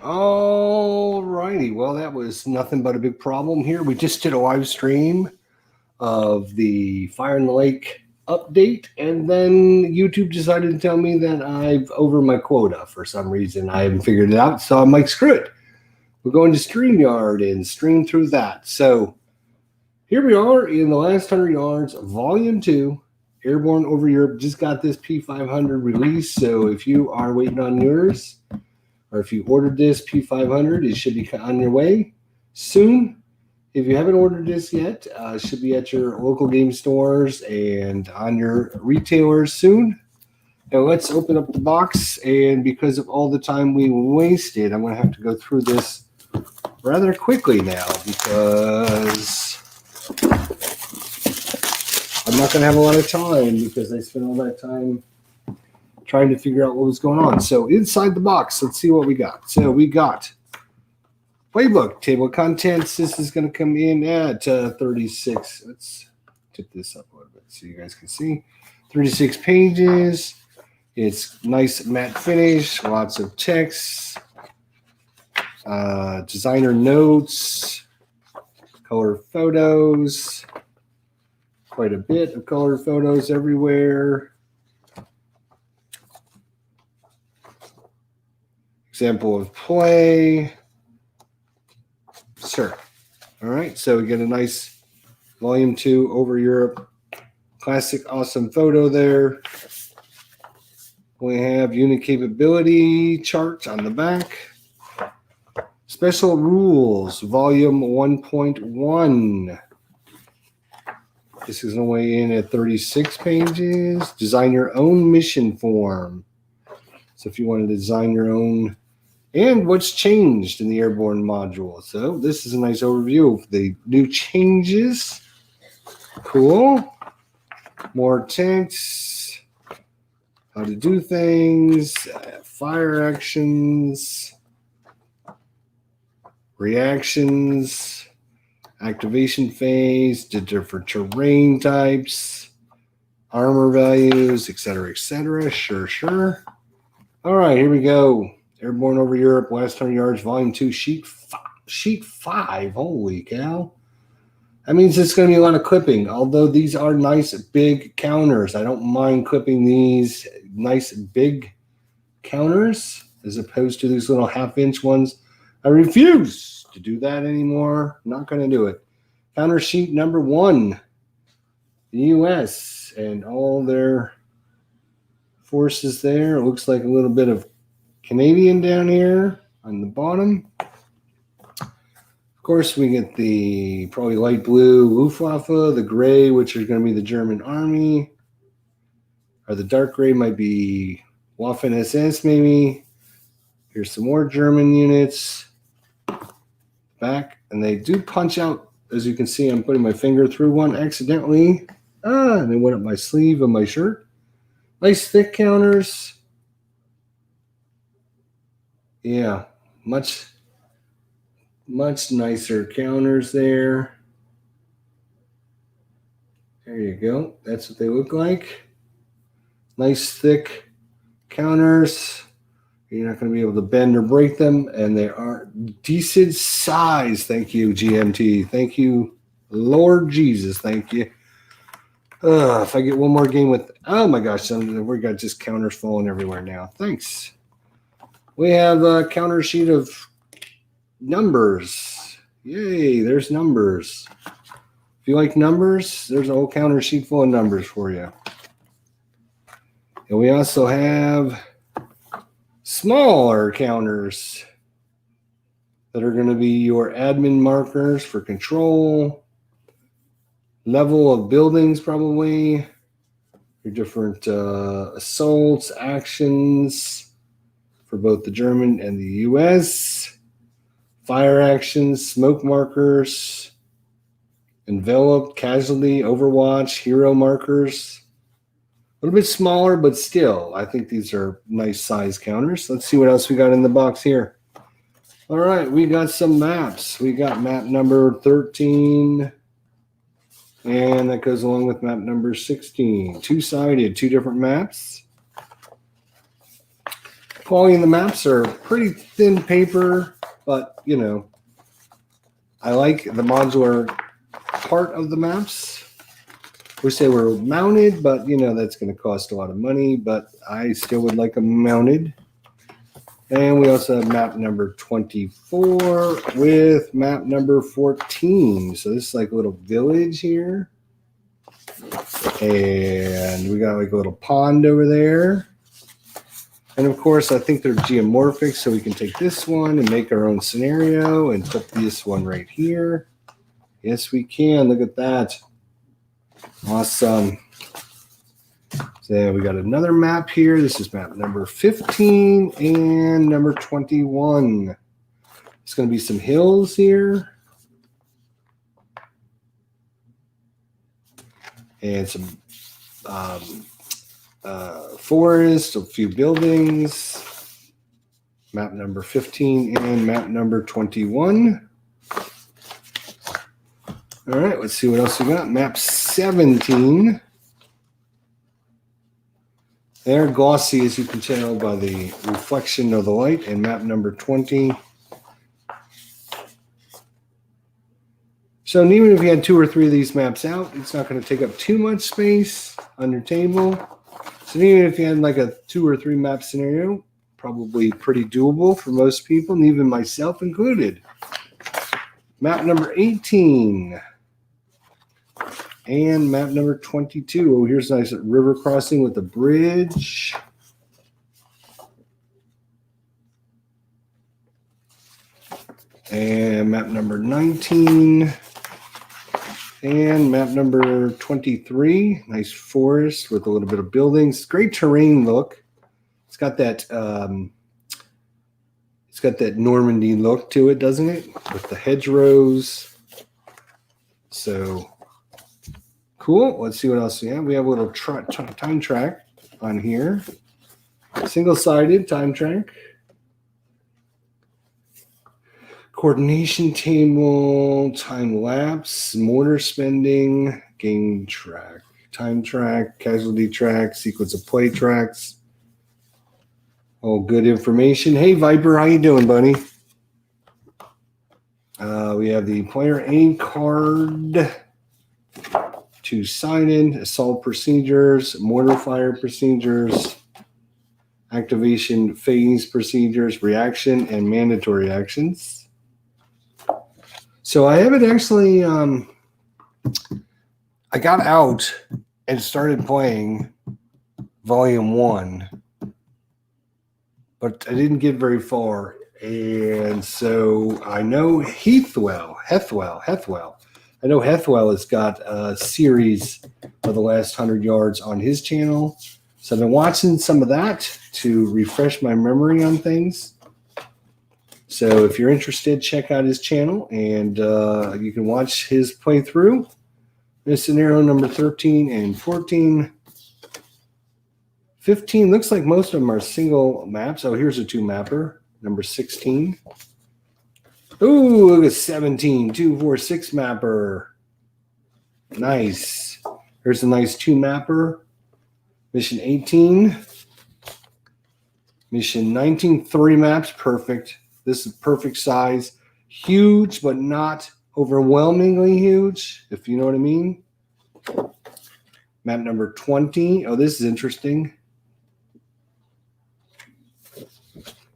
All righty. Well, that was nothing but a big problem here. We just did a live stream of the Fire in the Lake update, and then YouTube decided to tell me that I've over my quota for some reason. I haven't figured it out, so I'm like, screw it. We're going to StreamYard and stream through that. So here we are in the last 100 yards, Volume 2, Airborne over Europe. Just got this P500 release, so if you are waiting on yours, or if you ordered this P500, it should be on your way soon. If you haven't ordered this yet, it should be at your local game stores and on your retailers soon. Now let's open up the box, and because of all the time we wasted, I'm going to have to go through this rather quickly now because I'm not going to have a lot of time because I spent all that time trying to figure out what was going on. So inside the box, let's see what we got. So we got playbook, table of contents. This is going to come in at 36. Let's tip this up a little bit so you guys can see. 36 pages. It's nice matte finish, lots of text, designer notes, color photos, quite a bit of color photos everywhere. Example of play. Sure. All right. So we get a nice Volume 2 over Europe. Classic awesome photo there. We have unit capability chart on the back. Special rules, Volume 1.1. This is going to weigh in at 36 pages. Design your own mission form. So if you want to design your own, and what's changed in the Airborne module. So this is a nice overview of the new changes. Cool. More text. How to do things. Fire actions. Reactions. Activation phase. The different terrain types. Armor values, etc., etc. Sure. All right, here we go. Airborne over Europe, last 100 yards, Volume 2, Sheet 5. Holy cow. That means it's going to be a lot of clipping, although these are nice big counters. I don't mind clipping these nice big counters as opposed to these little half-inch ones. I refuse to do that anymore. I'm not going to do it. Counter sheet number 1, the U.S. and all their forces there. It looks like a little bit of Canadian down here on the bottom. Of course, we get the probably light blue Luftwaffe, the gray, which is going to be the German army, or the dark gray might be Waffen SS maybe. Here's some more German units back, and they do punch out. As you can see, I'm putting my finger through one accidentally. And it went up my sleeve of my shirt. Nice thick counters. Yeah, much nicer counters there. There you go. That's what they look like. Nice thick counters. You're not going to be able to bend or break them, and they are decent size. Thank you, GMT. Thank you, Lord Jesus. Thank you. If I get one more game with, oh my gosh, we got just counters falling everywhere now. Thanks. We have a counter sheet of numbers. Yay, there's numbers. If you like numbers, there's a whole counter sheet full of numbers for you. And we also have smaller counters that are going to be your admin markers for control, level of buildings probably, your different assaults, actions for both the German and the U.S., fire actions, smoke markers, enveloped, casualty, overwatch, hero markers. little bit smaller, but still, I think these are nice size counters. Let's see what else we got in the box here. All right, we got some maps. We got map number 13, and that goes along with map number 16. Two-sided, two different maps. Quality in the maps are pretty thin paper, but, you know, I like the modular part of the maps. Wish they were mounted, but, you know, that's going to cost a lot of money, but I still would like them mounted. And we also have map number 24 with map number 14. So this is like a little village here. And we got like a little pond over there. And of course, I think they're geomorphic, so we can take this one and make our own scenario and put this one right here. Yes, we can. Look at that. Awesome. So we got another map here. This is map number 15 and number 21. It's going to be some hills here. And some forest, a few buildings. Map number 15 and map number 21. All right, let's see what else we got. Map 17. They're glossy, as you can tell by the reflection of the light. And map number 20. So even if you had 2 or 3 of these maps out, it's not going to take up too much space on your table. So even if you had like a 2 or 3 map scenario, probably pretty doable for most people, and even myself included. Map number 18. And map number 22. Oh, here's a nice river crossing with a bridge. And map number 19. And map number 23. Nice forest with a little bit of buildings. Great terrain look. It's got that Normandy look to it, doesn't it? With the hedgerows. So cool. Let's see what else we have. We have a little time track on here. Single-sided time track. Coordination table, time lapse, mortar spending, game track, time track, casualty track, sequence of play tracks. All good information. Hey, Viper, how you doing, buddy? We have the player aid card. Two-sided, assault procedures, mortar fire procedures, activation phase procedures, reaction, and mandatory actions. So I haven't actually, I got out and started playing Volume 1, but I didn't get very far. And so I know Hethwell. I know Hethwell has got a series of the last 100 yards on his channel. So I've been watching some of that to refresh my memory on things. So if you're interested, check out his channel, and you can watch his playthrough. This scenario number 13 and 14. 15, looks like most of them are single maps. Oh, here's a 2-mapper, number 16. Ooh, look at 17, 2, 4, 6-mapper. Nice. Here's a nice 2-mapper. Mission 18. Mission 19, 3 maps, perfect. This is perfect size. Huge, but not overwhelmingly huge, if you know what I mean. Map number 20. Oh, this is interesting.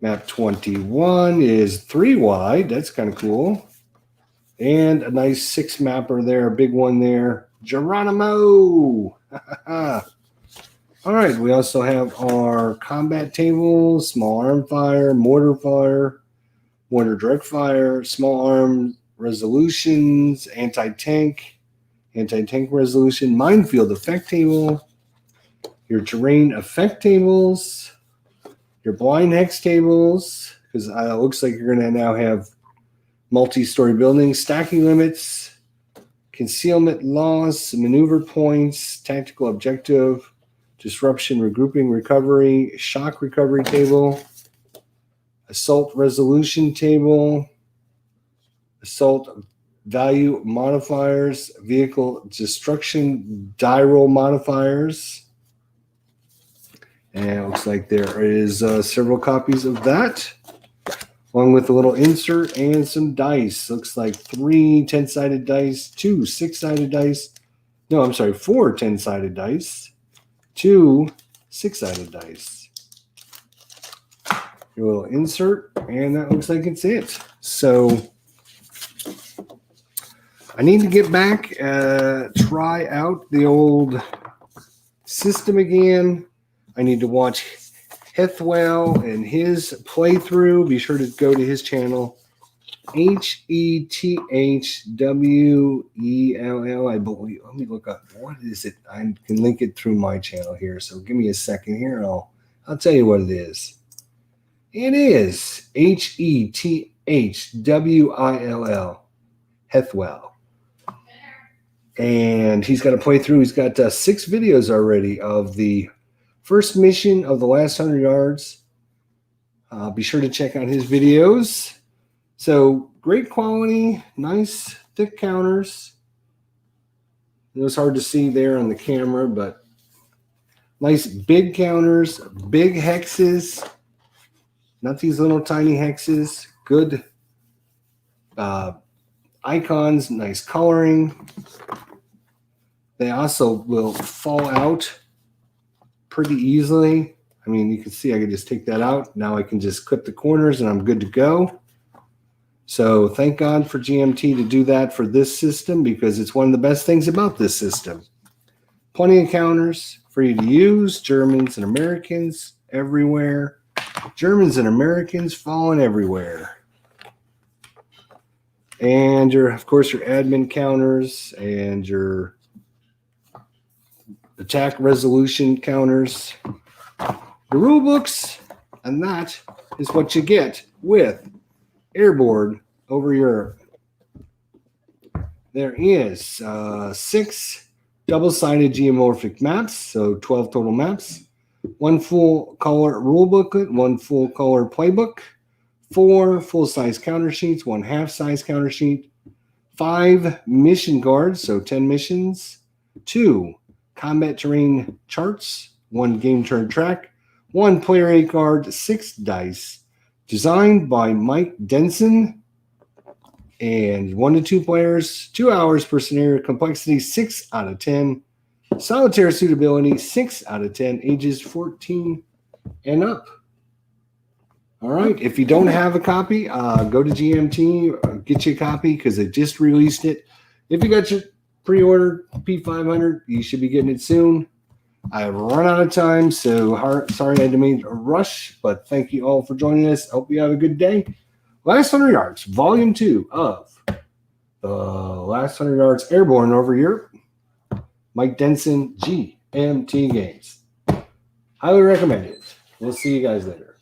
Map 21 is 3 wide. That's kind of cool. And a nice 6-mapper there, a big one there. Geronimo! All right, we also have our combat tables, small arm fire, mortar direct fire, small arm resolutions, anti-tank resolution, minefield effect table, your terrain effect tables, your blind hex tables, because it looks like you're going to now have multi-story buildings, stacking limits, concealment loss, maneuver points, tactical objective, disruption, regrouping, recovery, shock recovery table, assault resolution table, assault value modifiers, vehicle destruction die roll modifiers. And it looks like there is several copies of that, along with a little insert and some dice. Looks like 3 10-sided dice, 2 6-sided dice. No, I'm sorry, 4 10-sided dice, 2 6-sided dice. Your little insert, and that looks like it's it. So I need to get back, try out the old system again. I need to watch Hethwell and his playthrough. Be sure to go to his channel, HETHWELL, I believe. Let me look up. What is it? I can link it through my channel here. So give me a second here, and I'll tell you what it is. It is HETHWILL, Hethwell. And he's got a playthrough. He's got 6 videos already of the first mission of the last 100 yards. Be sure to check out his videos. So great quality, nice thick counters. It was hard to see there on the camera, but nice big counters, big hexes, not these little tiny hexes. Good icons, nice coloring. They also will fall out pretty easily. I mean, you can see I can just take that out. Now I can just clip the corners and I'm good to go. So thank God for GMT to do that for this system, because it's one of the best things about this system. Plenty of counters for you to use. Germans and Americans everywhere. Germans and Americans falling everywhere. And of course, your admin counters and your attack resolution counters, your rule books, and that is what you get with Airborne over Europe. There is 6 double-sided geomorphic maps, so 12 total maps, 1 full color rule booklet, 1 full color playbook, 4 full-size counter sheets, 1 half-size counter sheet, 5 mission cards, so 10 missions, 2 combat terrain charts, 1 game turn track, 1 player aid card, 6 dice, designed by Mike Denson, and 1 to 2 players, 2 hours per scenario, complexity 6 out of 10, solitaire suitability 6 out of 10, ages 14 and up. All right, if you don't have a copy, go to GMT, get you a copy because they just released it. If you got your pre-order P500, you should be getting it soon. I have run out of time, so sorry I had to make a rush, but thank you all for joining us. Hope you have a good day. Last 100 Yards, Volume 2 of the Last 100 Yards Airborne over Europe. Mike Denson, GMT Games. Highly recommend it. We'll see you guys later.